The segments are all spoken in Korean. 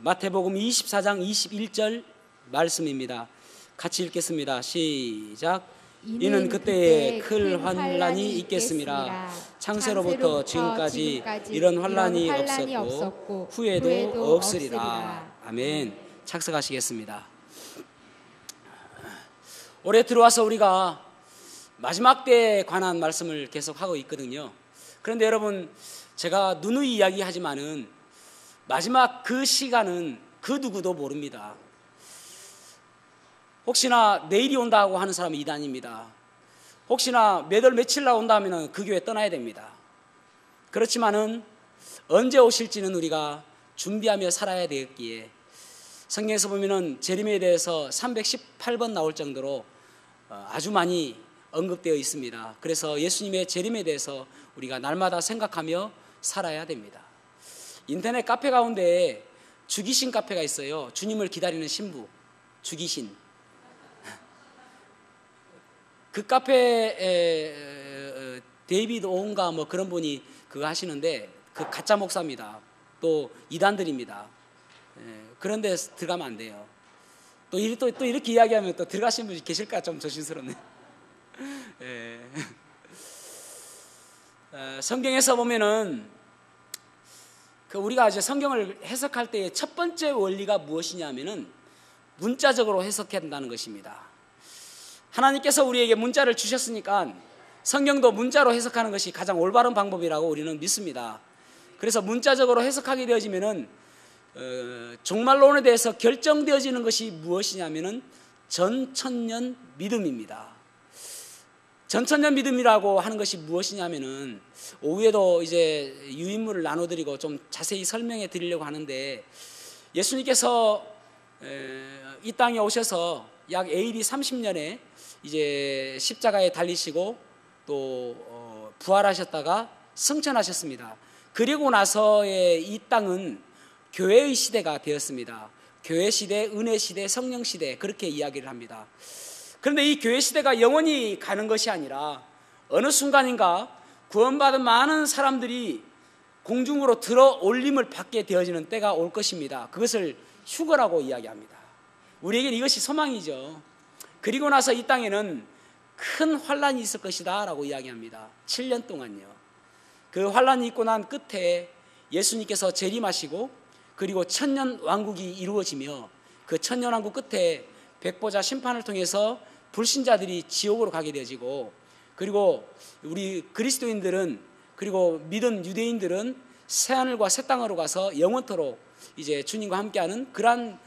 마태복음 24장 21절 말씀입니다. 같이 읽겠습니다. 시작. 이는 그때에 큰 환란이 있겠습니다. 창세로부터 지금까지 이런 환란이 없었고 후에도 없으리라. 아멘. 착석하시겠습니다. 올해 들어와서 우리가 마지막 때에 관한 말씀을 계속하고 있거든요. 그런데 여러분, 제가 누누이 이야기하지만은 마지막 그 시간은 그 누구도 모릅니다. 혹시나 내일이 온다고 하는 사람은 이단입니다. 혹시나 몇 월 며칠 날 온다 하면 그 교회 떠나야 됩니다. 그렇지만은 언제 오실지는 우리가 준비하며 살아야 되겠기에 성경에서 보면은 재림에 대해서 318번 나올 정도로 아주 많이 언급되어 있습니다. 그래서 예수님의 재림에 대해서 우리가 날마다 생각하며 살아야 됩니다. 인터넷 카페 가운데 주기신 카페가 있어요. 주님을 기다리는 신부, 주기신. 그 카페에 데이비드 오은가 뭐 그런 분이 그거 하시는데 그 가짜 목사입니다. 또 이단들입니다. 그런데 들어가면 안 돼요. 또 이렇게 이야기하면 또 들어가신 분이 계실까 좀 조심스럽네요. 성경에서 보면은 우리가 이제 성경을 해석할 때의 첫 번째 원리가 무엇이냐면은 문자적으로 해석해야 한다는 것입니다. 하나님께서 우리에게 문자를 주셨으니까 성경도 문자로 해석하는 것이 가장 올바른 방법이라고 우리는 믿습니다. 그래서 문자적으로 해석하게 되어지면은 종말론에 대해서 결정되어지는 것이 무엇이냐면은 전천년 믿음입니다. 전천년 믿음이라고 하는 것이 무엇이냐면은 오후에도 이제 유인물을 나눠드리고 좀 자세히 설명해 드리려고 하는데, 예수님께서 이 땅에 오셔서 약 AD 30년에 이제 십자가에 달리시고 또 부활하셨다가 승천하셨습니다. 그리고 나서의 이 땅은 교회의 시대가 되었습니다. 교회 시대, 은혜 시대, 성령 시대, 그렇게 이야기를 합니다. 그런데 이 교회 시대가 영원히 가는 것이 아니라 어느 순간인가 구원받은 많은 사람들이 공중으로 들어 올림을 받게 되어지는 때가 올 것입니다. 그것을 휴거라고 이야기합니다. 우리에게는 이것이 소망이죠. 그리고 나서 이 땅에는 큰 환란이 있을 것이다 라고 이야기합니다. 7년 동안요. 그 환란이 있고 난 끝에 예수님께서 재림하시고 그리고 천년 왕국이 이루어지며 그 천년 왕국 끝에 백보자 심판을 통해서 불신자들이 지옥으로 가게 되어지고, 그리고 우리 그리스도인들은, 그리고 믿은 유대인들은 새하늘과 새 땅으로 가서 영원토록 이제 주님과 함께하는 그러한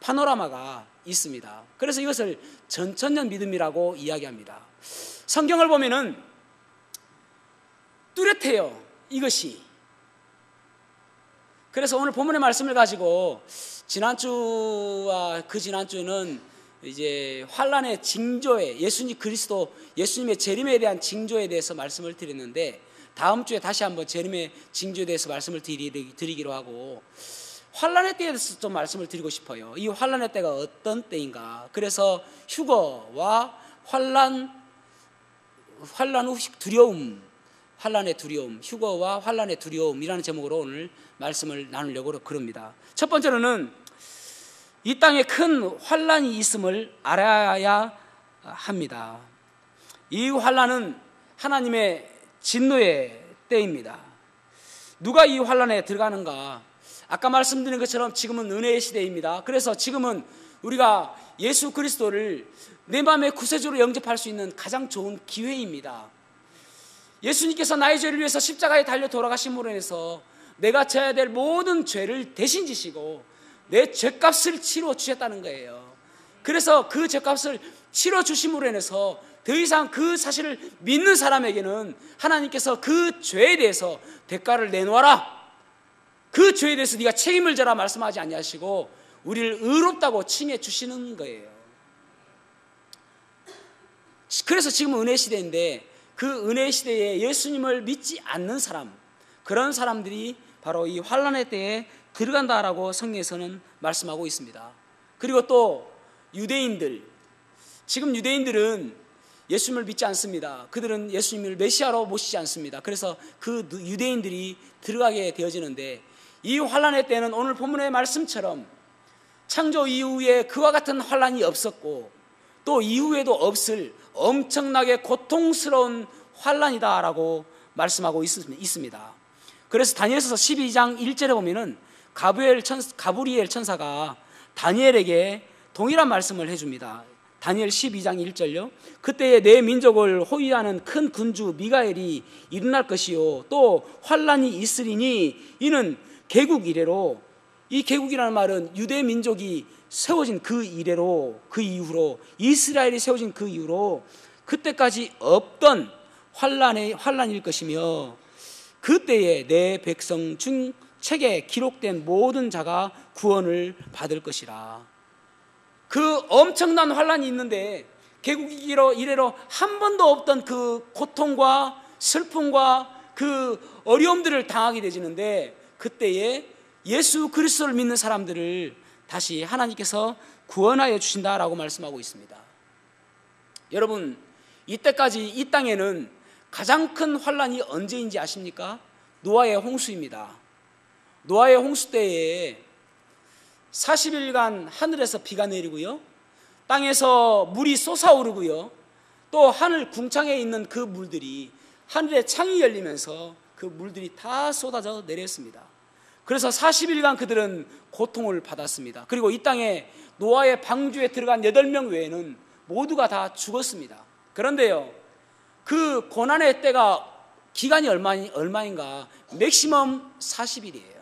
파노라마가 있습니다. 그래서 이것을 전천년 믿음이라고 이야기합니다. 성경을 보면은 뚜렷해요, 이것이. 그래서 오늘 본문의 말씀을 가지고 지난주와 그 지난주는 이제 환란의 징조에, 예수님 그리스도, 예수님의 재림에 대한 징조에 대해서 말씀을 드렸는데, 다음 주에 다시 한번 재림의 징조에 대해서 말씀을 드리기로 하고, 환란의 때에 대해서 좀 말씀을 드리고 싶어요. 이 환란의 때가 어떤 때인가. 그래서 휴거와 환란 후 두려움, 환란의 두려움, 휴거와 환란의 두려움이라는 제목으로 오늘 말씀을 나누려고 그럽니다. 첫 번째로는 이 땅에 큰 환란이 있음을 알아야 합니다. 이 환란은 하나님의 진노의 때입니다. 누가 이 환란에 들어가는가? 아까 말씀드린 것처럼 지금은 은혜의 시대입니다. 그래서 지금은 우리가 예수 그리스도를 내 마음의 구세주로 영접할 수 있는 가장 좋은 기회입니다. 예수님께서 나의 죄를 위해서 십자가에 달려 돌아가심으로 인해서 내가 져야 될 모든 죄를 대신 지시고 내 죄값을 치러 주셨다는 거예요. 그래서 그 죄값을 치러 주심으로 인해서 더 이상 그 사실을 믿는 사람에게는 하나님께서 그 죄에 대해서 대가를 내놓아라, 그 죄에 대해서 네가 책임을 져라 말씀하지 아니하시고 우리를 의롭다고 칭해 주시는 거예요. 그래서 지금은 은혜 시대인데, 그 은혜 시대에 예수님을 믿지 않는 사람, 그런 사람들이 바로 이 환란의 때에 들어간다라고 성경에서는 말씀하고 있습니다. 그리고 또 유대인들, 지금 유대인들은 예수님을 믿지 않습니다. 그들은 예수님을 메시아로 모시지 않습니다. 그래서 그 유대인들이 들어가게 되어지는데, 이 환란의 때는 오늘 본문의 말씀처럼 창조 이후에 그와 같은 환란이 없었고 또 이후에도 없을 엄청나게 고통스러운 환란이다라고 말씀하고 있습니다. 그래서 다니엘서 12장 1절에 보면은 가브리엘 천사가 다니엘에게 동일한 말씀을 해줍니다. 다니엘 12장 1절요. 그때에 내 민족을 호위하는 큰 군주 미가엘이 일어날 것이요 또 환란이 있으리니 이는 개국 이래로, 이 개국이라는 말은 유대 민족이 세워진 그 이후로 이스라엘이 세워진 그 이후로 그때까지 없던 환란일 것이며 그때에 내 백성 중 책에 기록된 모든 자가 구원을 받을 것이라. 그 엄청난 환란이 있는데 개국 이래로 한 번도 없던 그 고통과 슬픔과 그 어려움들을 당하게 되지는데 그때에 예수 그리스도를 믿는 사람들을 다시 하나님께서 구원하여 주신다라고 말씀하고 있습니다. 여러분, 이때까지 이 땅에는 가장 큰 환란이 언제인지 아십니까? 노아의 홍수입니다. 노아의 홍수 때에 40일간 하늘에서 비가 내리고요, 땅에서 물이 솟아오르고요, 또 하늘 궁창에 있는 그 물들이 하늘의 창이 열리면서 그 물들이 다 쏟아져 내렸습니다. 그래서 40일간 그들은 고통을 받았습니다. 그리고 이 땅에 노아의 방주에 들어간 8명 외에는 모두가 다 죽었습니다. 그런데요, 그 고난의 때가 기간이 얼마인가? 맥시멈 40일이에요.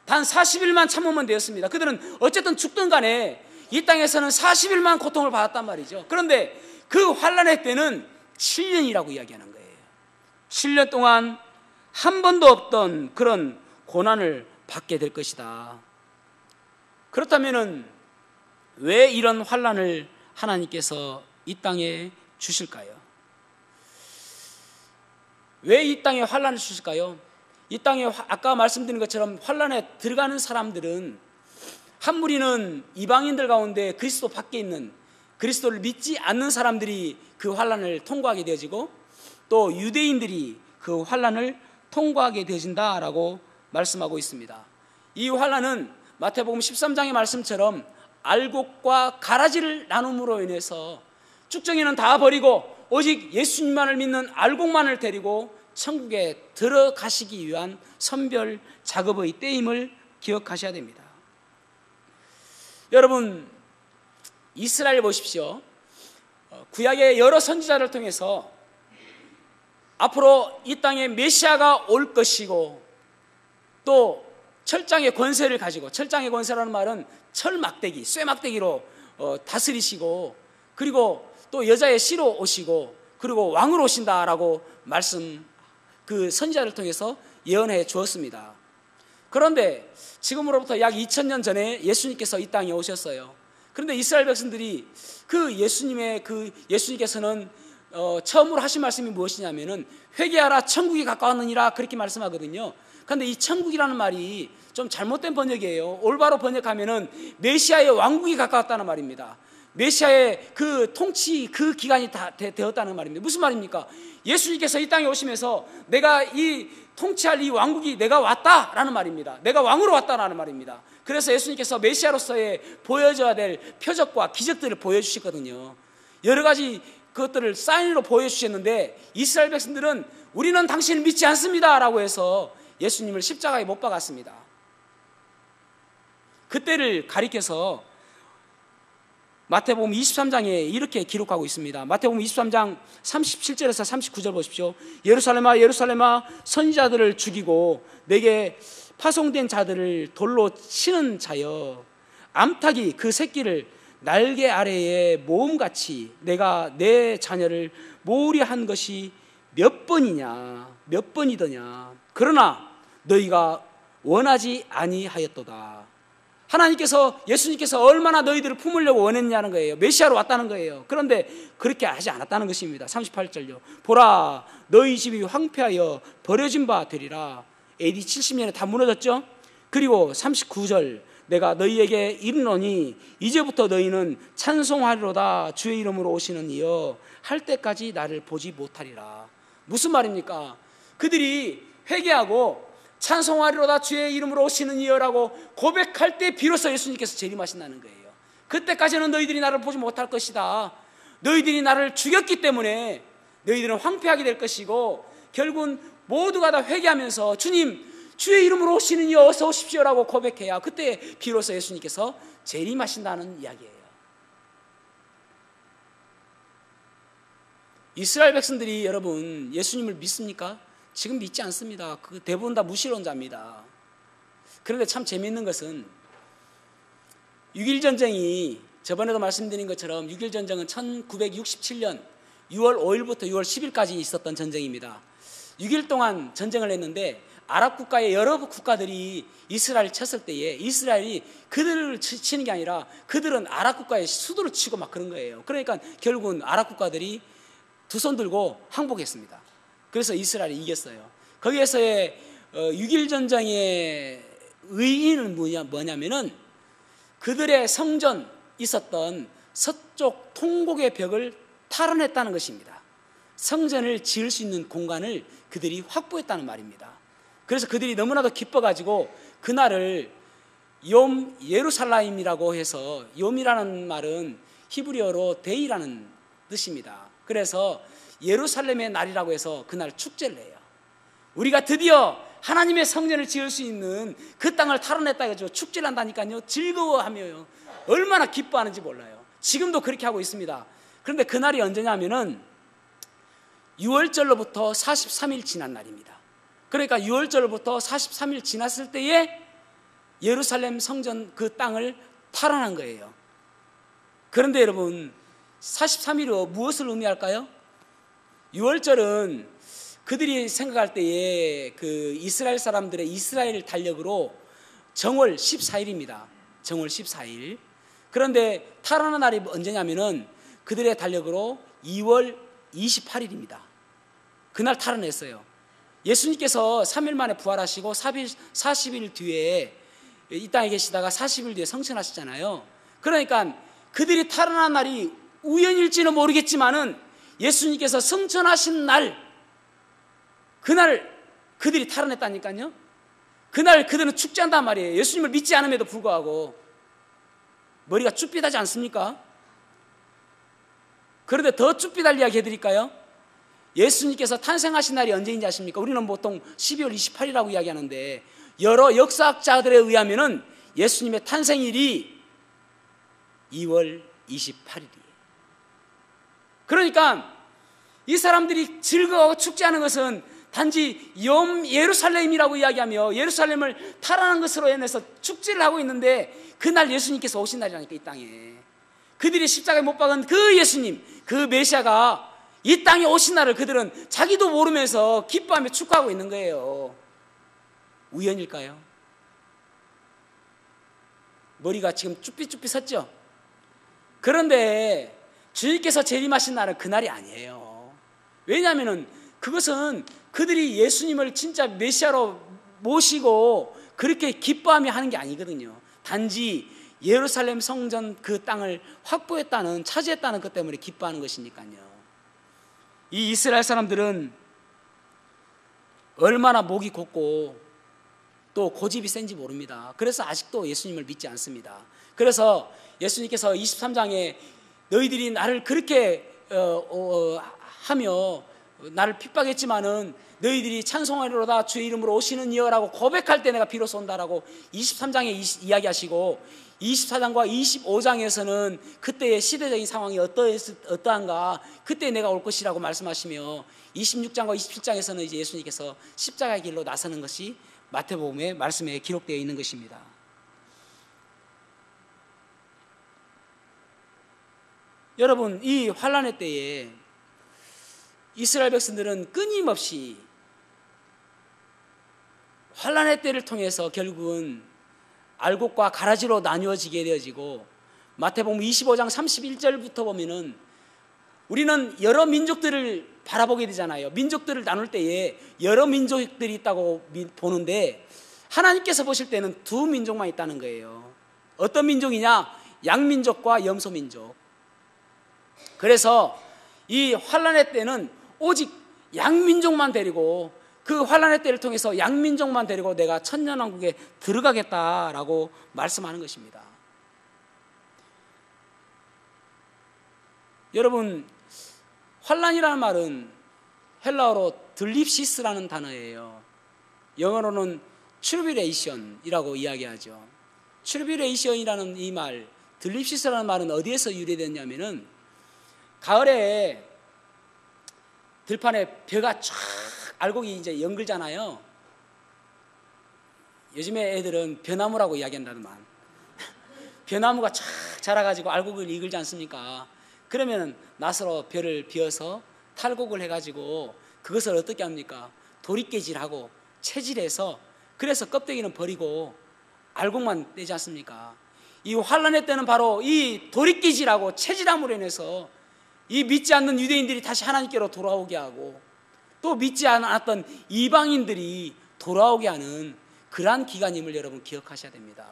단 40일만 참으면 되었습니다. 그들은 어쨌든 죽든 간에 이 땅에서는 40일만 고통을 받았단 말이죠. 그런데 그 환란의 때는 7년이라고 이야기하는 거예요. 7년 동안 한 번도 없던 그런 고난을 받게 될 것이다. 그렇다면 왜 이런 환란을 하나님께서 이 땅에 주실까요? 왜 이 땅에 환란을 주실까요? 이 땅에 아까 말씀드린 것처럼 환란에 들어가는 사람들은 한 무리는 이방인들 가운데 그리스도 밖에 있는, 그리스도를 믿지 않는 사람들이 그 환란을 통과하게 되어지고 또 유대인들이 그 환란을 통과하게 되어진다라고 말씀하고 있습니다. 이 환란은 마태복음 13장의 말씀처럼 알곡과 가라지를 나눔으로 인해서 쭉정이는 다 버리고 오직 예수님만을 믿는 알곡만을 데리고 천국에 들어가시기 위한 선별 작업의 때임을 기억하셔야 됩니다. 여러분, 이스라엘 보십시오. 구약의 여러 선지자를 통해서 앞으로 이 땅에 메시아가 올 것이고 또 철장의 권세를 가지고, 철장의 권세라는 말은 철막대기, 쇠막대기로 다스리시고 그리고 또 여자의 씨로 오시고 그리고 왕으로 오신다라고 그 선지자를 통해서 예언해 주었습니다. 그런데 지금으로부터 약 2000년 전에 예수님께서 이 땅에 오셨어요. 그런데 이스라엘 백성들이 예수님께서는 처음으로 하신 말씀이 무엇이냐면은 회개하라 천국이 가까웠느니라 그렇게 말씀하거든요. 그런데 이 천국이라는 말이 좀 잘못된 번역이에요. 올바로 번역하면은 메시아의 왕국이 가까웠다는 말입니다. 메시아의 그 통치 그 기간이 다 되었다는 말입니다. 무슨 말입니까? 예수님께서 이 땅에 오시면서 내가 이 통치할 이 왕국이 내가 왔다라는 말입니다. 내가 왕으로 왔다라는 말입니다. 그래서 예수님께서 메시아로서의 보여줘야 될 표적과 기적들을 보여주시거든요. 여러 가지 그것들을 사인으로 보여주셨는데 이스라엘 백성들은 우리는 당신을 믿지 않습니다 라고 해서 예수님을 십자가에 못 박았습니다. 그때를 가리켜서 마태복음 23장에 이렇게 기록하고 있습니다. 마태복음 23장 37절에서 39절 보십시오. 예루살렘아 예루살렘아 선지자들을 죽이고 내게 파송된 자들을 돌로 치는 자여, 암탉이 그 새끼를 날개 아래에 모음같이 내가 내 자녀를 모으리한 것이 몇 번이더냐. 그러나 너희가 원하지 아니하였도다. 하나님께서, 예수님께서 얼마나 너희들을 품으려고 원했냐는 거예요. 메시아로 왔다는 거예요. 그런데 그렇게 하지 않았다는 것입니다. 38절요. 보라 너희 집이 황폐하여 버려진 바 되리라. AD 70년에 다 무너졌죠. 그리고 39절 내가 너희에게 이르노니 이제부터 너희는 찬송하리로다 주의 이름으로 오시는 이여 할 때까지 나를 보지 못하리라. 무슨 말입니까? 그들이 회개하고 찬송하리로다 주의 이름으로 오시는 이여라고 고백할 때 비로소 예수님께서 재림하신다는 거예요. 그때까지는 너희들이 나를 보지 못할 것이다. 너희들이 나를 죽였기 때문에 너희들은 황폐하게 될 것이고 결국은 모두가 다 회개하면서 주님 주의 이름으로 오시는 이여 어서 오십시오라고 고백해야 그때 비로소 예수님께서 재림하신다는 이야기예요. 이스라엘 백성들이 여러분 예수님을 믿습니까? 지금 믿지 않습니다. 그 대부분 다 무신론자입니다. 그런데 참 재미있는 것은 6.1 전쟁이 저번에도 말씀드린 것처럼 6.1 전쟁은 1967년 6월 5일부터 6월 10일까지 있었던 전쟁입니다. 6일 동안 전쟁을 했는데 아랍 국가의 여러 국가들이 이스라엘을 쳤을 때에 이스라엘이 그들을 치는 게 아니라 그들은 아랍 국가의 수도를 치고 막 그런 거예요. 그러니까 결국은 아랍 국가들이 두 손 들고 항복했습니다. 그래서 이스라엘이 이겼어요. 거기에서의 6.1 전쟁의 의의는 뭐냐면은 그들의 성전 있었던 서쪽 통곡의 벽을 탈환했다는 것입니다. 성전을 지을 수 있는 공간을 그들이 확보했다는 말입니다. 그래서 그들이 너무나도 기뻐가지고 그날을 욤 예루살렘이라고 해서 욤이라는 말은 히브리어로 데이라는 뜻입니다. 그래서 예루살렘의 날이라고 해서 그날 축제를 해요. 우리가 드디어 하나님의 성전을 지을 수 있는 그 땅을 탈환했다 해가지고 축제를 한다니까요. 즐거워하며요. 얼마나 기뻐하는지 몰라요. 지금도 그렇게 하고 있습니다. 그런데 그날이 언제냐면은 6월절로부터 43일 지난 날입니다. 그러니까 6월절로부터 43일 지났을 때에 예루살렘 성전 그 땅을 탈환한 거예요. 그런데 여러분 43일은 무엇을 의미할까요? 6월절은 그들이 생각할 때에 그 이스라엘 사람들의 이스라엘 달력으로 정월 14일입니다. 정월 14일. 그런데 탈환한 날이 언제냐면은 그들의 달력으로 2월 28일입니다. 그날 탈환했어요. 예수님께서 3일 만에 부활하시고 40일 뒤에 이 땅에 계시다가 40일 뒤에 성천하시잖아요. 그러니까 그들이 탈환한 날이 우연일지는 모르겠지만은 예수님께서 성천하신 날, 그날 그들이 탈환했다니까요. 그날 그들은 축제한단 말이에요. 예수님을 믿지 않음에도 불구하고. 머리가 쭈삣하지 않습니까? 그런데 더 쭈삣할 이야기 해드릴까요? 예수님께서 탄생하신 날이 언제인지 아십니까? 우리는 보통 12월 28일이라고 이야기하는데 여러 역사학자들에 의하면은 예수님의 탄생일이 2월 28일이에요. 그러니까 이 사람들이 즐거워하고 축제하는 것은 단지 욤 예루살렘이라고 이야기하며 예루살렘을 탈환한 것으로 인해서 축제를 하고 있는데 그날 예수님께서 오신 날이라니까 이 땅에. 그들이 십자가에 못 박은 그 예수님, 그 메시아가 이 땅에 오신 날을 그들은 자기도 모르면서 기뻐하며 축하하고 있는 거예요. 우연일까요? 머리가 지금 쭈삣쭈삣 섰죠? 그런데 주님께서 재림하신 날은 그날이 아니에요. 왜냐하면 그것은 그들이 예수님을 진짜 메시아로 모시고 그렇게 기뻐하며 하는 게 아니거든요. 단지 예루살렘 성전 그 땅을 확보했다는, 차지했다는 것 때문에 기뻐하는 것이니까요. 이 이스라엘 사람들은 얼마나 목이 곧고 또 고집이 센지 모릅니다. 그래서 아직도 예수님을 믿지 않습니다. 그래서 예수님께서 23장에 너희들이 나를 그렇게 하며 나를 핍박했지만은 너희들이 찬송하리로다 주의 이름으로 오시는 이여라고 고백할 때 내가 비로소 온다라고 23장에 이야기하시고 24장과 25장에서는 그때의 시대적인 상황이 어떠한가, 그때 내가 올 것이라고 말씀하시며 26장과 27장에서는 이제 예수님께서 십자가의 길로 나서는 것이 마태복음의 말씀에 기록되어 있는 것입니다. 여러분, 이 환란의 때에 이스라엘 백성들은 끊임없이 환란의 때를 통해서 결국은 알곡과 가라지로 나뉘어지게 되어지고, 마태복음 25장 31절부터 보면은 우리는 여러 민족들을 바라보게 되잖아요. 민족들을 나눌 때에 여러 민족들이 있다고 보는데 하나님께서 보실 때는 두 민족만 있다는 거예요. 어떤 민족이냐? 양민족과 염소민족. 그래서 이 환란의 때는 오직 양민족만 데리고 그 환란의 때를 통해서 양민족만 데리고 내가 천년왕국에 들어가겠다라고 말씀하는 것입니다. 여러분, 환란이라는 말은 헬라어로 들립시스라는 단어예요. 영어로는 트리뷸레이션이라고 이야기하죠. 트리뷸레이션이라는 이 말, 들립시스라는 말은 어디에서 유래됐냐면은 가을에 들판에 벼가 쫙 알곡이 이제 연글잖아요. 요즘에 애들은 벼나무라고 이야기한다는 말. 벼나무가 쫙 자라가지고 알곡을 이글지 않습니까? 그러면 낫으로 벼를 비어서 탈곡을 해가지고 그것을 어떻게 합니까? 도리깨질하고 채질해서 그래서 껍데기는 버리고 알곡만 떼지 않습니까? 이 환란의 때는 바로 이 도리깨질하고 채질함으로 인해서 이 믿지 않는 유대인들이 다시 하나님께로 돌아오게 하고 또 믿지 않았던 이방인들이 돌아오게 하는 그러한 기간임을 여러분 기억하셔야 됩니다.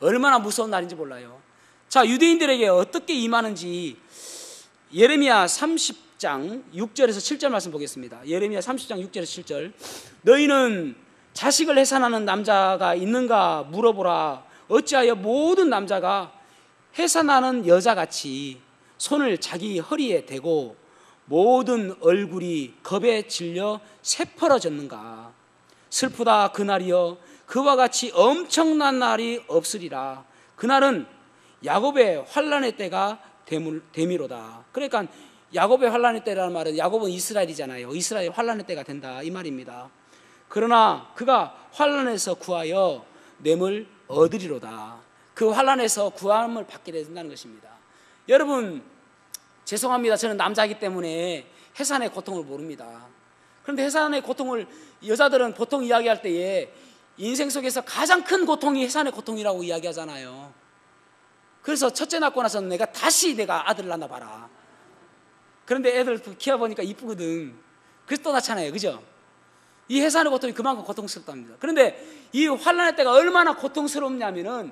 얼마나 무서운 날인지 몰라요. 자, 유대인들에게 어떻게 임하는지 예레미야 30장 6절에서 7절 말씀 보겠습니다. 예레미야 30장 6절에서 7절. 너희는 자식을 해산하는 남자가 있는가 물어보라. 어찌하여 모든 남자가 해산하는 여자같이 손을 자기 허리에 대고 모든 얼굴이 겁에 질려 새퍼러졌는가. 슬프다 그날이여. 그와 같이 엄청난 날이 없으리라. 그날은 야곱의 환란의 때가 되미로다. 그러니까 야곱의 환란의 때라는 말은 야곱은 이스라엘이잖아요. 이스라엘 환란의 때가 된다 이 말입니다. 그러나 그가 환란에서 구하여 뇌물 얻으리로다. 그 환란에서 구함을 받게 된다는 것입니다. 여러분, 죄송합니다. 저는 남자이기 때문에 해산의 고통을 모릅니다. 그런데 해산의 고통을 여자들은 보통 이야기할 때에 인생 속에서 가장 큰 고통이 해산의 고통이라고 이야기하잖아요. 그래서 첫째 낳고 나서는 내가 아들을 낳나 봐라. 그런데 애들 키워보니까 이쁘거든. 그래서 또 낳잖아요. 그죠? 이 해산의 고통이 그만큼 고통스럽답니다. 그런데 이 환란의 때가 얼마나 고통스럽냐면은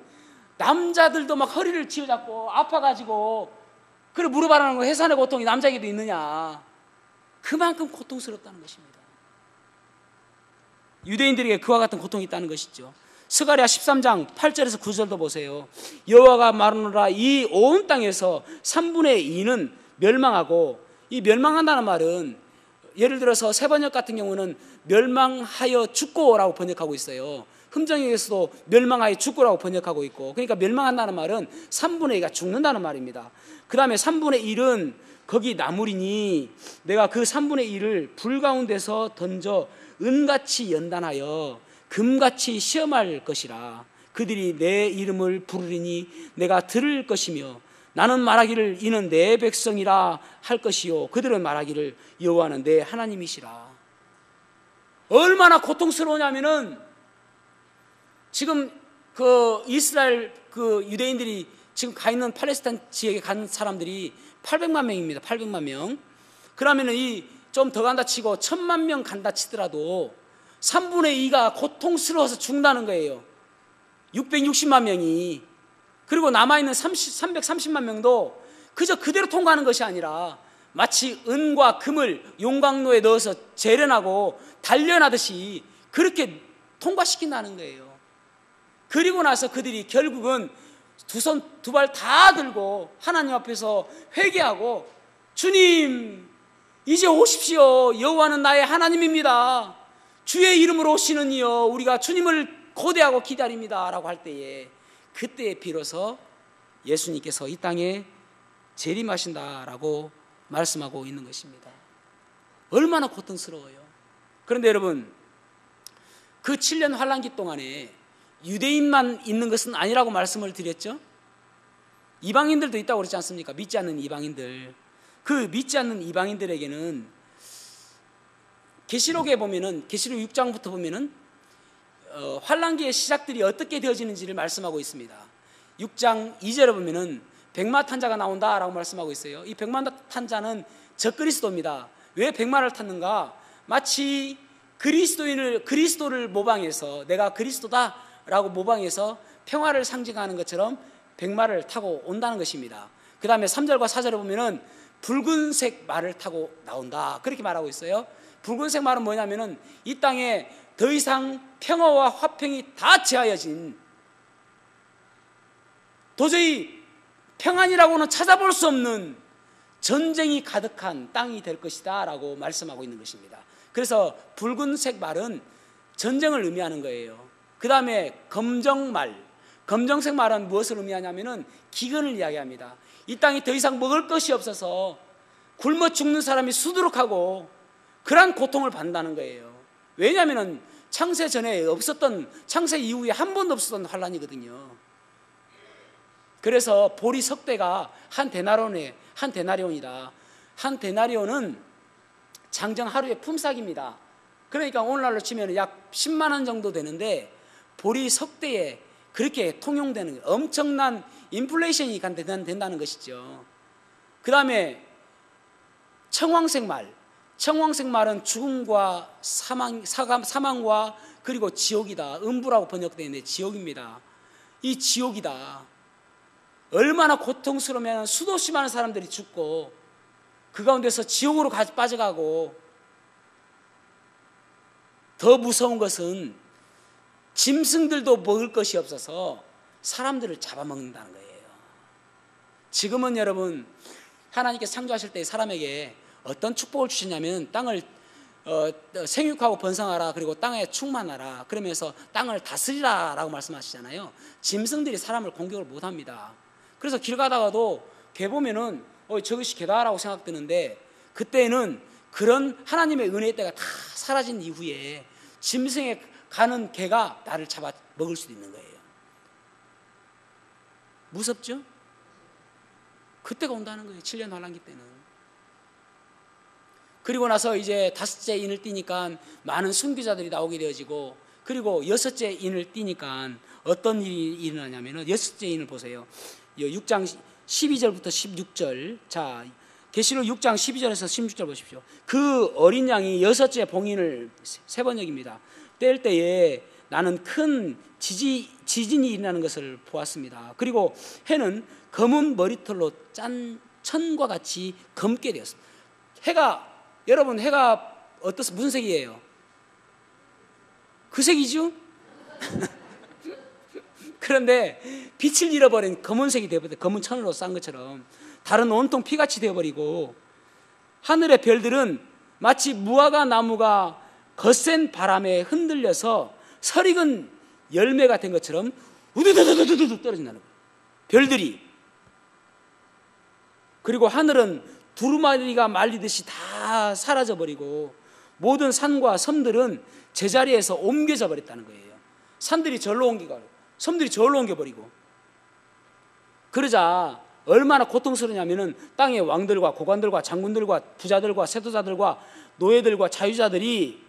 남자들도 막 허리를 쥐어잡고 아파가지고 그래 물어봐라는 거. 해산의 고통이 남자에게도 있느냐. 그만큼 고통스럽다는 것입니다. 유대인들에게 그와 같은 고통이 있다는 것이죠. 스가랴 13장 8절에서 9절도 보세요. 여호와가 말하노라. 이 온 땅에서 3분의 2는 멸망하고, 이 멸망한다는 말은 예를 들어서 세번역 같은 경우는 멸망하여 죽고라고 번역하고 있어요. 흠정역에서도 멸망하여 죽고라고 번역하고 있고, 그러니까 멸망한다는 말은 3분의 2가 죽는다는 말입니다. 그 다음에 3분의 1은 거기 나무리니 내가 그 3분의 1을 불 가운데서 던져 은같이 연단하여 금같이 시험할 것이라. 그들이 내 이름을 부르리니 내가 들을 것이며 나는 말하기를 이는 내 백성이라 할 것이요 그들은 말하기를 여호와는 내 하나님이시라. 얼마나 고통스러우냐면은 지금 그 이스라엘 그 유대인들이 지금 가 있는 팔레스타인 지역에 간 사람들이 800만 명입니다. 800만 명. 그러면은 이 좀 더 간다 치고 1000만 명 간다 치더라도 3분의 2가 고통스러워서 죽는다는 거예요. 660만 명이. 그리고 남아있는 330만 명도 그저 그대로 통과하는 것이 아니라 마치 은과 금을 용광로에 넣어서 재련하고 단련하듯이 그렇게 통과시킨다는 거예요. 그리고 나서 그들이 결국은 두 손 두 발 다 들고 하나님 앞에서 회개하고 주님 이제 오십시오. 여호와는 나의 하나님입니다. 주의 이름으로 오시는 이여 우리가 주님을 고대하고 기다립니다 라고 할 때에 그때에 비로소 예수님께서 이 땅에 재림하신다라고 말씀하고 있는 것입니다. 얼마나 고통스러워요. 그런데 여러분, 그 7년 환란기 동안에 유대인만 있는 것은 아니라고 말씀을 드렸죠. 이방인들도 있다고 그러지 않습니까? 믿지 않는 이방인들. 그 믿지 않는 이방인들에게는 계시록에 보면은, 계시록 6장부터 보면은 환란기의 시작들이 어떻게 되어지는지를 말씀하고 있습니다. 6장 2절에 보면은 백마탄자가 나온다라고 말씀하고 있어요. 이 백마탄자는 적그리스도입니다. 왜 백마를 탔는가? 마치 그리스도를 모방해서 내가 그리스도다라고 모방해서 평화를 상징하는 것처럼 백마를 타고 온다는 것입니다. 그 다음에 3절과 4절에 보면은 붉은색 말을 타고 나온다 그렇게 말하고 있어요. 붉은색 말은 뭐냐면은 이 땅에 더 이상 평화와 화평이 다 제하여진, 도저히 평안이라고는 찾아볼 수 없는 전쟁이 가득한 땅이 될 것이다 라고 말씀하고 있는 것입니다. 그래서 붉은색 말은 전쟁을 의미하는 거예요. 그 다음에 검정색 말은 무엇을 의미하냐면은 기근을 이야기합니다. 이 땅이 더 이상 먹을 것이 없어서 굶어 죽는 사람이 수두룩하고 그러한 고통을 받는다는 거예요. 왜냐하면 창세 전에 없었던, 창세 이후에 한 번도 없었던 환란이거든요. 그래서 보리 석대가 한 데나리온이다. 한 데나리온은 장정 하루의 품삯입니다. 그러니까 오늘날로 치면 약 10만 원 정도 되는데, 보리 석대에 그렇게 통용되는 엄청난 인플레이션이 된다는 것이죠. 그 다음에 청황색 말은 죽음과 사망과 그리고 지옥이다. 음부라고 번역되어 있는데 지옥입니다. 이 지옥이다. 얼마나 고통스러우면 수없이 많은 사람들이 죽고 그 가운데서 지옥으로 빠져가고, 더 무서운 것은 짐승들도 먹을 것이 없어서 사람들을 잡아먹는다는 거예요. 지금은 여러분, 하나님께서 창조하실 때 사람에게 어떤 축복을 주시냐면 땅을 생육하고 번성하라, 그리고 땅에 충만하라, 그러면서 땅을 다스리라 라고 말씀하시잖아요. 짐승들이 사람을 공격을 못합니다. 그래서 길 가다가도 개 보면은 저것이 개다라고 생각되는데, 그때는 그런 하나님의 은혜의 때가 다 사라진 이후에 짐승에 가는 개가 나를 잡아 먹을 수도 있는 거예요. 무섭죠? 그때가 온다는 거예요. 7년 환란기 때는. 그리고 나서 이제 5째 인을 띠니까 많은 순교자들이 나오게 되어지고, 그리고 6째 인을 띠니까 어떤 일이 일어나냐면은, 6째 인을 보세요. 6장 12절부터 16절. 자, 계시록 6장 12절에서 16절 보십시오. 그 어린 양이 6째 봉인을 3번역입니다. 뗄 때에 나는 큰 지진이 일어나는 것을 보았습니다. 그리고 해는 검은 머리털로 짠 천과 같이 검게 되었습니다. 여러분 해가 무슨 색이에요? 그 색이죠? 그런데 빛을 잃어버린 검은색이 되어버려, 검은 천으로 싼 것처럼 달은 온통 피같이 되어버리고, 하늘의 별들은 마치 무화과 나무가 거센 바람에 흔들려서 설익은 열매가 된 것처럼 우두두두두두 떨어진다는 거예요. 별들이. 그리고 하늘은 두루마리가 말리듯이 다 사라져버리고, 모든 산과 섬들은 제자리에서 옮겨져 버렸다는 거예요. 산들이 절로 옮기고 섬들이 절로 옮겨버리고. 그러자 얼마나 고통스러우냐면은 땅의 왕들과 고관들과 장군들과 부자들과 세도자들과 노예들과 자유자들이,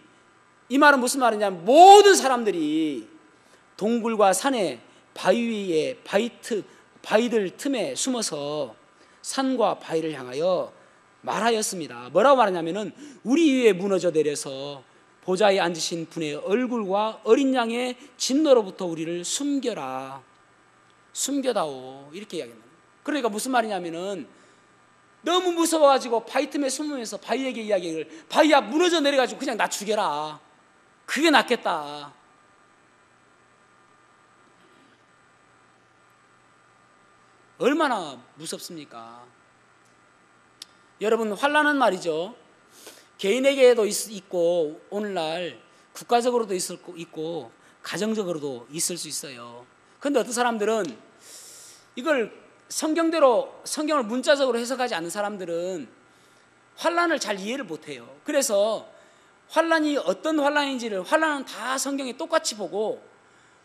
이 말은 무슨 말이냐면 모든 사람들이 동굴과 산에 바위 위에 바위들 틈에 숨어서 산과 바위를 향하여 말하였습니다. 뭐라고 말하냐면은 우리 위에 무너져 내려서 보좌에 앉으신 분의 얼굴과 어린 양의 진노로부터 우리를 숨겨다오, 이렇게 이야기합니다. 그러니까 무슨 말이냐면은 너무 무서워가지고 바위 틈에 숨으면서 바위에게 이야기를, 바위야 무너져 내려가지고 그냥 나 죽여라, 그게 낫겠다. 얼마나 무섭습니까? 여러분, 환난은 말이죠, 개인에게도 있고 오늘날 국가적으로도 있고 가정적으로도 있을 수 있어요. 그런데 어떤 사람들은 이걸 성경을 문자적으로 해석하지 않는 사람들은 환난을 잘 이해를 못해요. 그래서 환난이 어떤 환난은 다 성경에 똑같이 보고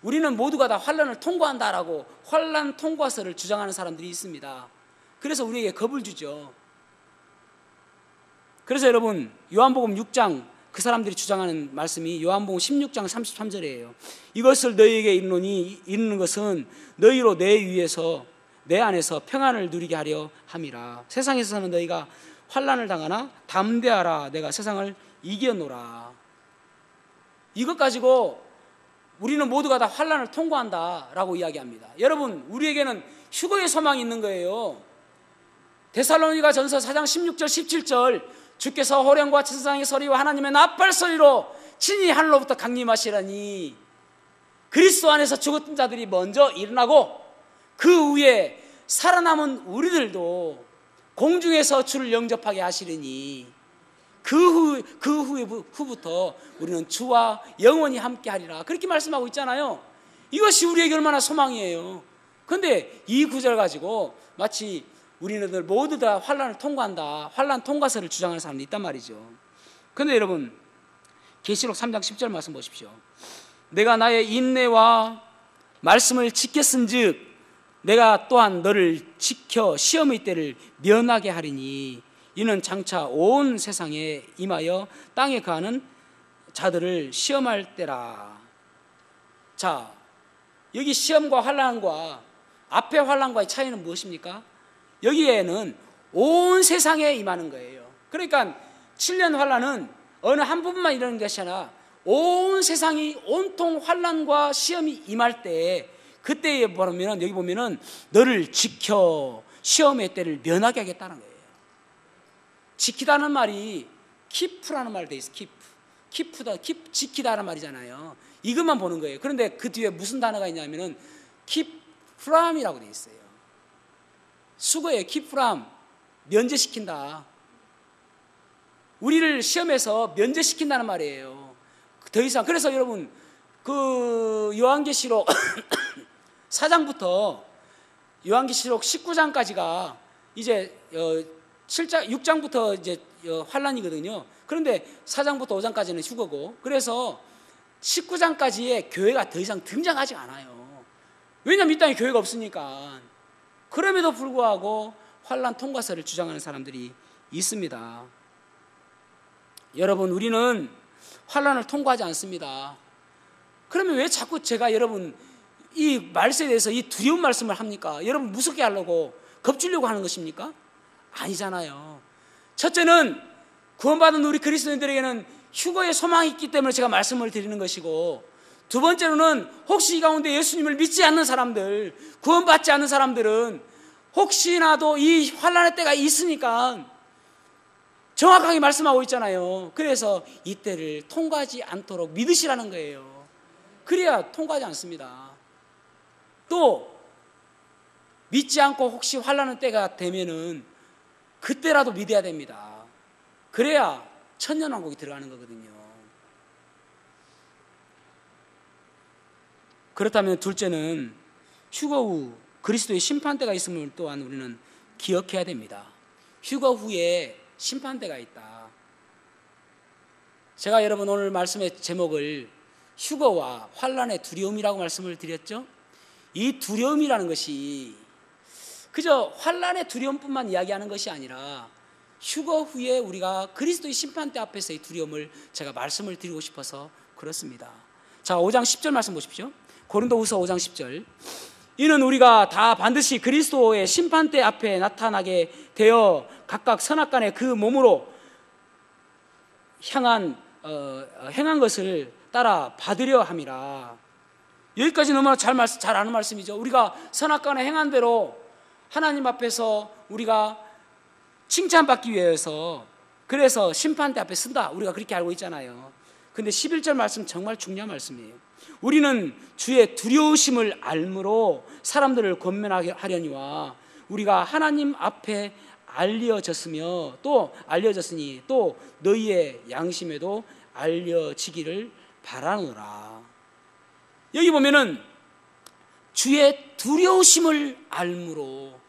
우리는 모두가 다 환난을 통과한다라고 환난 통과서를 주장하는 사람들이 있습니다. 그래서 우리에게 겁을 주죠. 그래서 여러분, 요한복음 6장, 그 사람들이 주장하는 말씀이 요한복음 16장 33절이에요. 이것을 너희에게 이르는 것은 너희로 내 위에서 내 안에서 평안을 누리게 하려 함이라. 세상에서는 너희가 환난을 당하나 담대하라, 내가 세상을 이겨노라. 이것 가지고 우리는 모두가 다 환난을 통과한다라고 이야기합니다. 여러분, 우리에게는 휴거의 소망이 있는 거예요. 데살로니가 전서 4장 16절 17절 주께서 호령과 천사장의 소리와 하나님의 나팔 소리로 친히 하늘로부터 강림하시라니 그리스도 안에서 죽었던 자들이 먼저 일어나고 그 후에 살아남은 우리들도 공중에서 주를 영접하게 하시리니 그 후부터 우리는 주와 영원히 함께하리라. 그렇게 말씀하고 있잖아요. 이것이 우리에게 얼마나 소망이에요. 그런데 이 구절 가지고 마치 우리는 모두 다 환난을 통과한다, 환난 통과서를 주장하는 사람이 있단 말이죠. 그런데 여러분, 계시록 3장 10절 말씀 보십시오. 내가 나의 인내와 말씀을 지켰은즉 내가 또한 너를 지켜 시험의 때를 면하게 하리니 이는 장차 온 세상에 임하여 땅에 거하는 자들을 시험할 때라. 자, 여기 시험과 환난과 앞에 환난과의 차이는 무엇입니까? 여기에는 온 세상에 임하는 거예요. 그러니까 7년 환난은 어느 한 부분만 이러는 것이 아니라 온 세상이 온통 환난과 시험이 임할 때, 그때에 보면 여기 보면은 너를 지켜 시험의 때를 면하게 하겠다는 거예요. 지키다는 말이 키프라는 말이 돼 있어요. 지키다는 말이잖아요. 이것만 보는 거예요. 그런데 그 뒤에 무슨 단어가 있냐면은 키프람이라고 돼 있어요. 수거예요. 키프람, 면제시킨다. 우리를 시험에서 면제시킨다는 말이에요. 더 이상. 그래서 여러분, 그 요한계시록 4장부터 요한계시록 19장까지가 이제 6장부터 이제 환난이거든요. 그런데 4장부터 5장까지는 휴거고, 그래서 19장까지의 교회가 더 이상 등장하지 않아요. 왜냐하면 이 땅에 교회가 없으니까. 그럼에도 불구하고 환난 통과서를 주장하는 사람들이 있습니다. 여러분, 우리는 환난을 통과하지 않습니다. 그러면 왜 자꾸 제가 여러분 이 말씀에 대해서 이 두려운 말씀을 합니까? 여러분 무섭게 하려고, 겁주려고 하는 것입니까? 아니잖아요. 첫째는 구원받은 우리 그리스도인들에게는 휴거의 소망이 있기 때문에 제가 말씀을 드리는 것이고, 두 번째로는 혹시 이 가운데 예수님을 믿지 않는 사람들, 구원받지 않는 사람들은 혹시나도 이 환난의 때가 있으니까 정확하게 말씀하고 있잖아요. 그래서 이 때를 통과하지 않도록 믿으시라는 거예요. 그래야 통과하지 않습니다. 또 믿지 않고 혹시 환난의 때가 되면은 그때라도 믿어야 됩니다. 그래야 천년왕국이 들어가는 거거든요. 그렇다면 둘째는 휴거 후 그리스도의 심판대가 있음을 또한 우리는 기억해야 됩니다. 휴거 후에 심판대가 있다. 제가 여러분 오늘 말씀의 제목을 휴거와 환난의 두려움이라고 말씀을 드렸죠. 이 두려움이라는 것이 그저 환난의 두려움뿐만 이야기하는 것이 아니라 휴거 후에 우리가 그리스도의 심판대 앞에서의 두려움을 제가 말씀을 드리고 싶어서 그렇습니다. 자, 5장 10절 말씀 보십시오. 고린도후서 5장 10절. 이는 우리가 다 반드시 그리스도의 심판대 앞에 나타나게 되어 각각 선악간의 그 몸으로 행한 것을 따라 받으려 함이라. 여기까지 너무나 잘 아는 말씀이죠. 우리가 선악간에 행한 대로 하나님 앞에서 우리가 칭찬받기 위해서, 그래서 심판대 앞에 쓴다, 우리가 그렇게 알고 있잖아요. 근데 11절 말씀 정말 중요한 말씀이에요. 우리는 주의 두려우심을 알므로 사람들을 권면하려니와 우리가 하나님 앞에 알려졌으니 또 너희의 양심에도 알려지기를 바라노라. 여기 보면은 주의 두려우심을 알므로,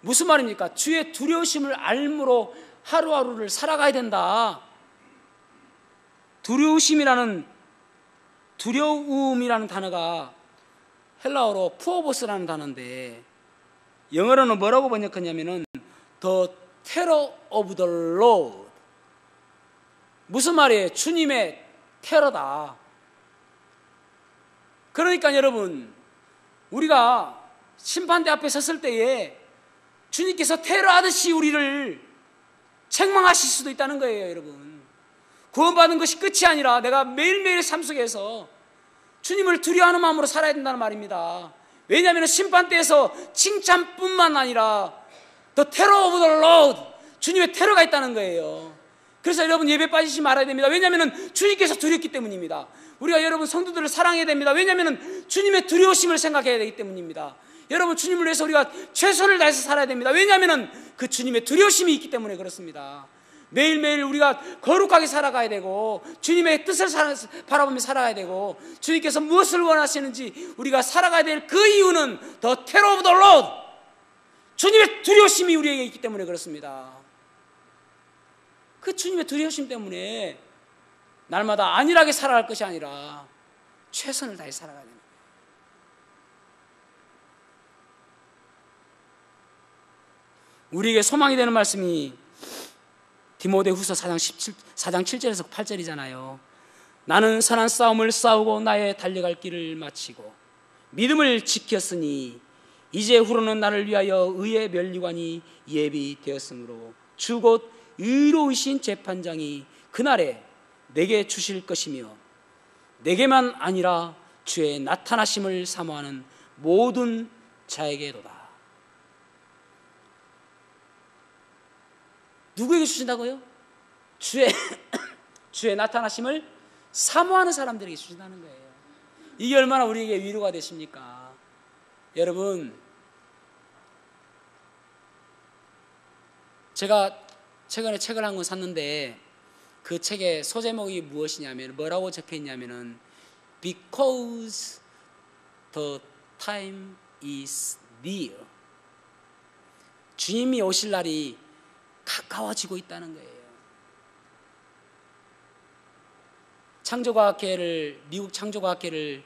무슨 말입니까? 주의 두려우심을 알므로 하루하루를 살아가야 된다. 두려움이라는 단어가 헬라어로 푸어보스라는 단어인데 영어로는 뭐라고 번역했냐면은 The terror of the Lord. 무슨 말이에요? 주님의 테러다. 그러니까 여러분, 우리가 심판대 앞에 섰을 때에 주님께서 테러하듯이 우리를 책망하실 수도 있다는 거예요. 여러분, 구원받은 것이 끝이 아니라 내가 매일매일 삶 속에서 주님을 두려워하는 마음으로 살아야 된다는 말입니다. 왜냐하면 심판대에서 칭찬뿐만 아니라 The terror of the Lord, 주님의 테러가 있다는 거예요. 그래서 여러분 예배 빠지지 말아야 됩니다. 왜냐하면 주님께서 두렵기 때문입니다. 우리가 여러분 성도들을 사랑해야 됩니다. 왜냐하면 주님의 두려우심을 생각해야 되기 때문입니다. 여러분 주님을 위해서 우리가 최선을 다해서 살아야 됩니다. 왜냐하면 그 주님의 두려우심이 있기 때문에 그렇습니다. 매일매일 우리가 거룩하게 살아가야 되고 주님의 뜻을 바라보며 살아가야 되고 주님께서 무엇을 원하시는지 우리가 살아가야 될 그 이유는 The terror of the Lord, 주님의 두려우심이 우리에게 있기 때문에 그렇습니다. 그 주님의 두려우심 때문에 날마다 안일하게 살아갈 것이 아니라 최선을 다해 살아가야 됩니다. 우리에게 소망이 되는 말씀이 디모데후서 4장 7절에서 8절이잖아요. 나는 선한 싸움을 싸우고 나의 달려갈 길을 마치고 믿음을 지켰으니 이제 후로는 나를 위하여 의의 면류관이 예비되었으므로 주 곧 의로우신 재판장이 그날에 내게 주실 것이며 내게만 아니라 주의 나타나심을 사모하는 모든 자에게도다. 누구에게 주신다고요? 주의 나타나심을 사모하는 사람들에게 주신다는 거예요. 이게 얼마나 우리에게 위로가 되십니까? 여러분, 제가 최근에 책을 한 권 샀는데 그 책의 소제목이 무엇이냐면 뭐라고 적혀 있냐면은 Because the time is near. 주님이 오실 날이 가까워지고 있다는 거예요. 미국 창조과학회를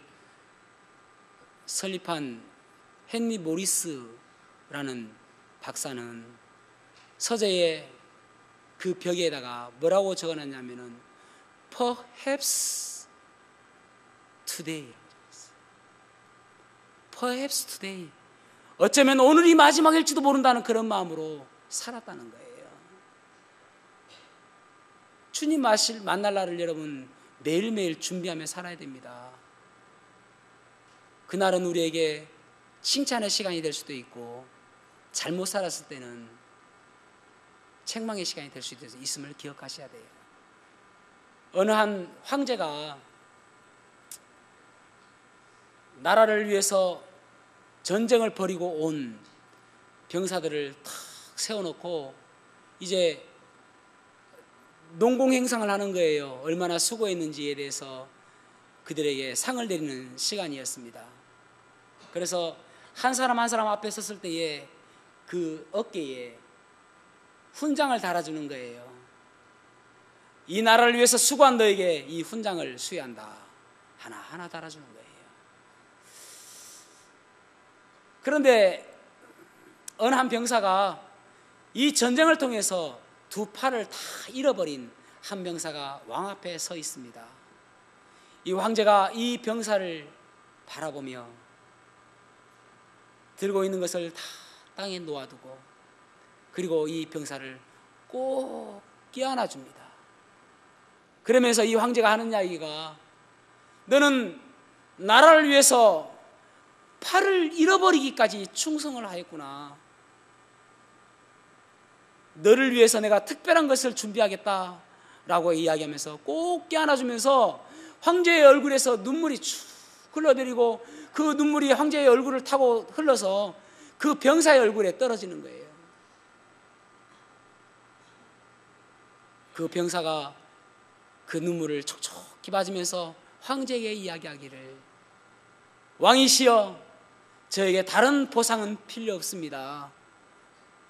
설립한 헨리 모리스라는 박사는 서재에 그 벽에다가 뭐라고 적어놨냐면은 Perhaps today. Perhaps today. 어쩌면 오늘이 마지막일지도 모른다는 그런 마음으로 살았다는 거예요. 주님 만날 날을 여러분 매일매일 준비하며 살아야 됩니다. 그날은 우리에게 칭찬의 시간이 될 수도 있고 잘못 살았을 때는 책망의 시간이 될 수도 있음을 기억하셔야 돼요. 어느 한 황제가 나라를 위해서 전쟁을 벌이고 온 병사들을 탁 세워놓고 이제 농공행상을 하는 거예요. 얼마나 수고했는지에 대해서 그들에게 상을 드리는 시간이었습니다. 그래서 한 사람 한 사람 앞에 섰을 때에 그 어깨에 훈장을 달아주는 거예요. 이 나라를 위해서 수고한 너에게 이 훈장을 수여한다. 하나하나 달아주는 거예요. 그런데 어느 한 병사가 이 전쟁을 통해서 두 팔을 다 잃어버린 한 병사가 왕 앞에 서 있습니다. 이 황제가 이 병사를 바라보며 들고 있는 것을 다 땅에 놓아두고 그리고 이 병사를 꼭 껴안아 줍니다. 그러면서 이 황제가 하는 이야기가 너는 나라를 위해서 팔을 잃어버리기까지 충성을 하였구나. 너를 위해서 내가 특별한 것을 준비하겠다라고 이야기하면서 꼭 껴안아주면서 황제의 얼굴에서 눈물이 쭉 흘러내리고 그 눈물이 황제의 얼굴을 타고 흘러서 그 병사의 얼굴에 떨어지는 거예요. 그 병사가 그 눈물을 촉촉히 맞으면서 황제에게 이야기하기를 왕이시여 저에게 다른 보상은 필요 없습니다.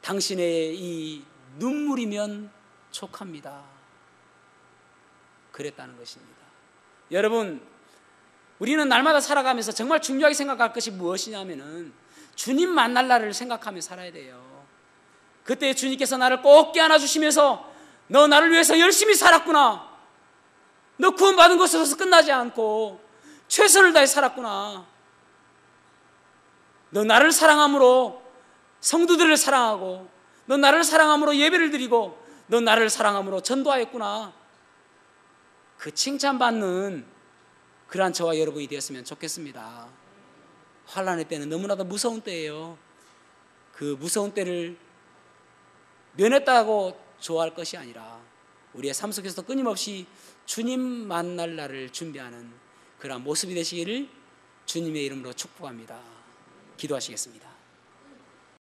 당신의 이 눈물이면 족합니다. 그랬다는 것입니다. 여러분, 우리는 날마다 살아가면서 정말 중요하게 생각할 것이 무엇이냐면은 주님 만날 날을 생각하며 살아야 돼요. 그때 주님께서 나를 꼭 껴안아 주시면서 너 나를 위해서 열심히 살았구나. 너 구원받은 것에서 끝나지 않고 최선을 다해 살았구나. 너 나를 사랑함으로 성도들을 사랑하고 너 나를 사랑함으로 예배를 드리고 너 나를 사랑함으로 전도하였구나. 그 칭찬받는 그러한 저와 여러분이 되었으면 좋겠습니다. 환난의 때는 너무나도 무서운 때예요. 그 무서운 때를 면했다고 좋아할 것이 아니라 우리의 삶 속에서도 끊임없이 주님 만날 날을 준비하는 그러한 모습이 되시기를 주님의 이름으로 축복합니다. 기도하시겠습니다.